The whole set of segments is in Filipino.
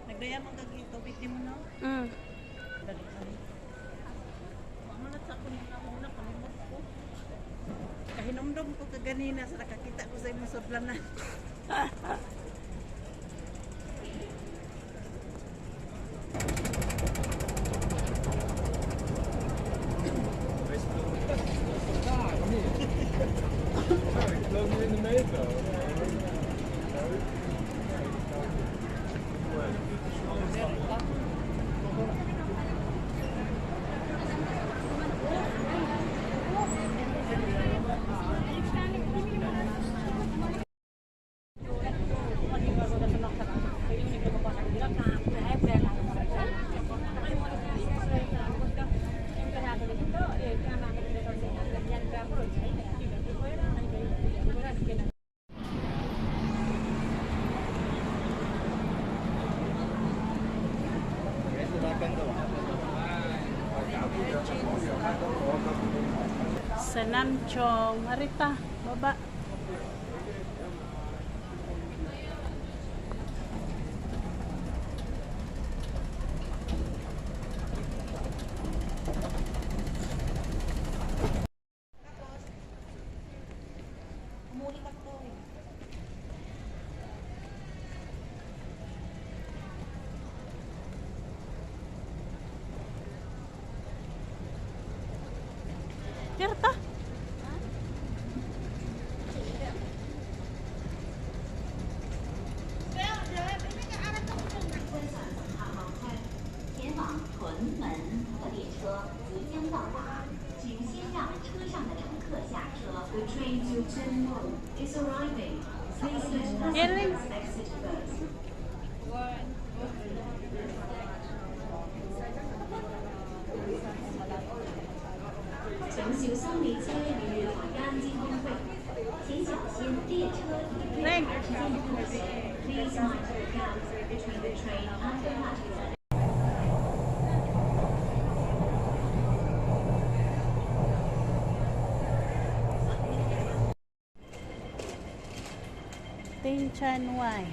Nagdaya mong gagawin tubig di mo na? Dali kami. Mamanat sa ako nila muna, kalimot ko. Kahinomdom ko kaganina sa nakakita ko sa imong sudlanan. Sa Namchong, harita, baba. Harita. The train to Chenmou is arriving. Please let passengers exit first. 请小心列車與台間之空隙，請小心列車與月台之間空隙。Please mind the gap between the train and the platform. Tin Chan Wai.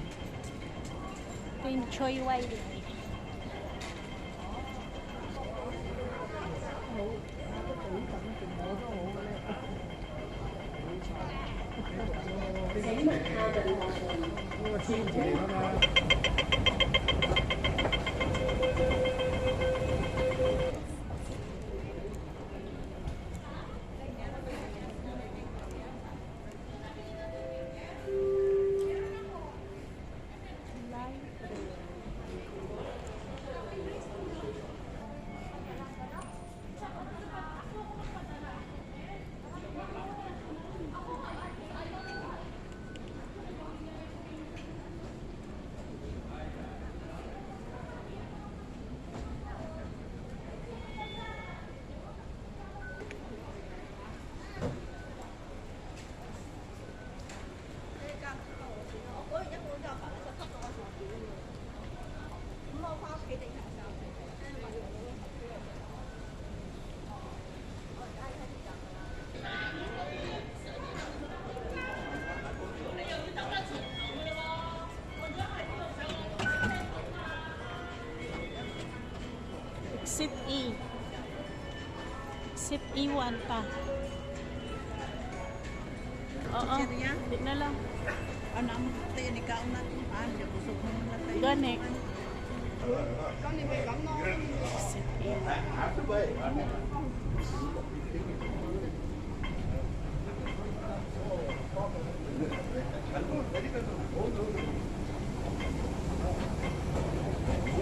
Tin Choi Wai. Exit E. Exit E1 pa. Oo. chichirya. Di na lang. Ano mo tayo ni kaon na to? Di busog mo na tayo. Gani.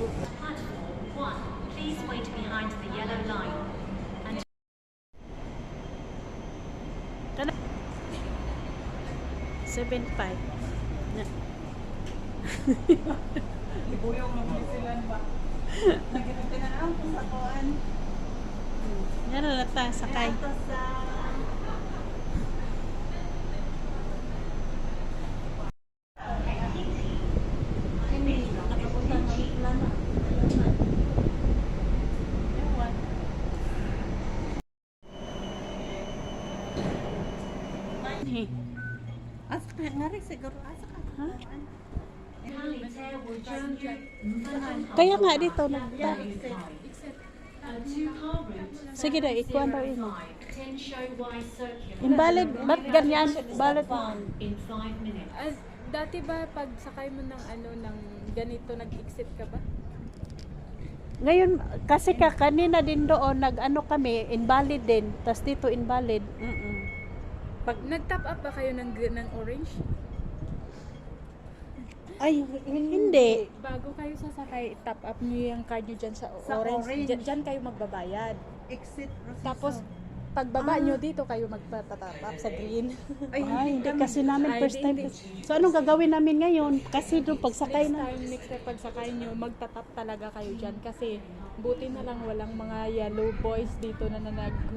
Platform 1. Please wait behind the yellow line. And 7.5. Ibuyong mo sila ba? Nagkinaang ko sa kuan. Yan na ta, sakay. Ito sa nakapunta ng plano. Eh, Asa ka nga rin siguro. Asa ka. Ha? Kaya Kaya nga dito nagda. Sige daw, ikuan daw ino. Invalid, ba't ganyan? Valid. in 5 minutes. Dati ba pag sakay mo ng ano ng ganito nag-exit ka ba? Ngayon, kasi kanina din doon, nag-ano kami, invalid din. Tapos dito invalid. Pag nag-top up ba kayo ng orange? Ay, hindi. Bago kayo sasakay, top up niyo yung card niyo dyan sa Sa orange. orange. Diyan kayo magbabayad. Exit process. Tapos pagbaba niyo dito kayo magpa-top up sa green. Ay, hindi kasi namin Ay, first time. hindi. So, anong gagawin namin ngayon? Kasi doon pagsakay na. Next time pagsakay niyo, magtatap talaga kayo dyan kasi buti na lang walang mga yellow boys dito na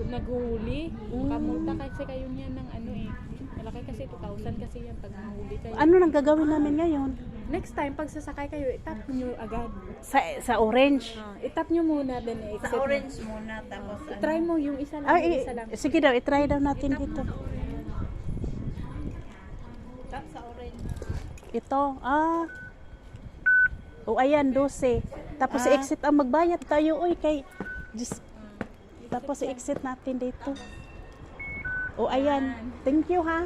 naghuli. Kamulta kasi kayo niyan ng ano eh. Malaki kasi 2,000 kasi yan pag nahuli kayo. Ano nang gagawin namin ngayon? Next time pag sasakay kayo, itap niyo agad. Sa orange. Itap niyo muna then exit. Sa orange muna tapos ano. Try mo yung isa lang, yung Ay, isa lang. sige daw, itry daw natin dito. Tap sa orange. Ito, O ayan, 12. Tapos i-exit ang magbayad tayo, oy, kay just, tapos i-exit natin dito. O ayan, thank you ha.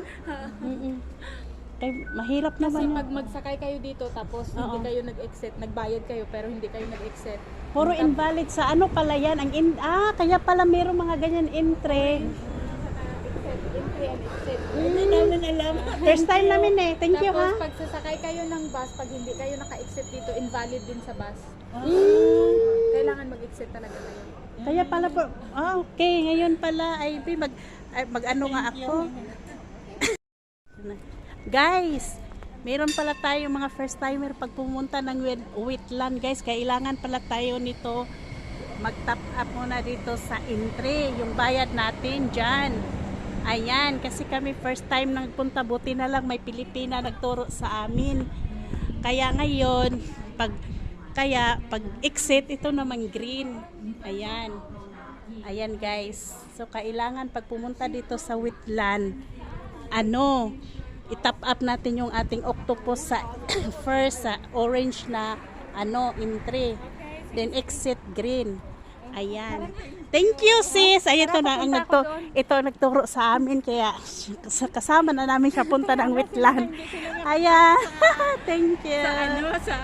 Kay mahirap Kasi naman pag yun. magsakay kayo dito tapos Oo. hindi kayo nag-exit, nagbayad kayo pero hindi kayo nag-exit. Puro invalid sa ano pala yan. Kaya pala mayroong mga ganyan entry. Entry and exit. Hindi namin alam. First time namin eh. Thank you ha. Tapos pag sasakay kayo ng bus, pag hindi kayo naka-exit dito, invalid din sa bus. Kailangan mag-exit talaga kayo. Kaya pala po, okay, ngayon pala ay mag-ano nga ako. Guys, meron pala tayo mga first timer pag pumunta ng Wetland, guys. Kailangan pala tayo nito mag-top up muna dito sa entry, yung bayad natin dyan. Ayan, kasi kami first time nagpunta, buti na lang may Pilipina nagturo sa amin. Kaya ngayon, pag exit, ito naman green. Ayan. Ayan guys. So, kailangan pag pumunta dito sa Wetland, i-top up natin yung ating octopus sa first, sa orange na, entry. Then, exit green. Ayan. Thank you, sis. Ay, ito na ang nagturo sa amin. Kaya, kasama na namin siya punta ng Wetland. Ayan. Thank you. Sa